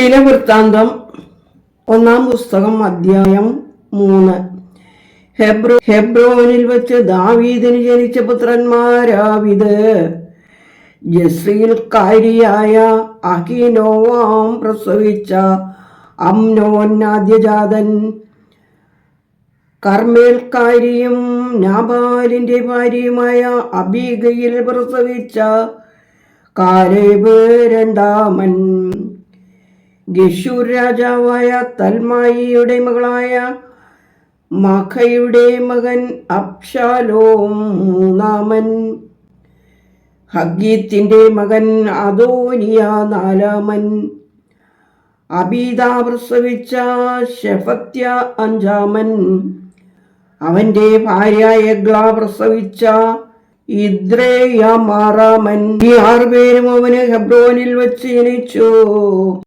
ദിനവൃത്താന്തം 1-ാം പുസ്തകം അധ്യായം 3. ഹെബ്രോനിൽ വെച്ച് ദാവീദിന് ജനിച്ച പുത്രന്മാരാവിത്: ജസ്രീൽക്കാരിയായ അഹീനോവാം പ്രസവിച്ച അമ്നോൻ ആദ്യജാതൻ. കർമ്മേൽക്കാരിയും നാബാലിന്റെ ഭാര്യയുമായ അബീഗയിൽ പ്രസവിച്ച കാലേബ് രണ്ടാമൻ. ഗെശൂർ രാജാവായ തൽമായിയുടെ മകളായ മാഖയുടെ മകൻ അബ്ശാലോം മൂന്നാമൻ. ഹഗ്ഗീത്തിന്റെ മകൻ അദോനിയ നാലാമൻ. അബീദ പ്രസവിച്ച ശെഫത്യ അഞ്ചാമൻ. അവന്റെ ഭാര്യ എഗ്ല പ്രസവിച്ച ഇദ്രേയാം ആറാമൻ. ഈ 6 പേരും അവന് ഹെബ്രോനിൽ വെച്ച് ജനിച്ചു.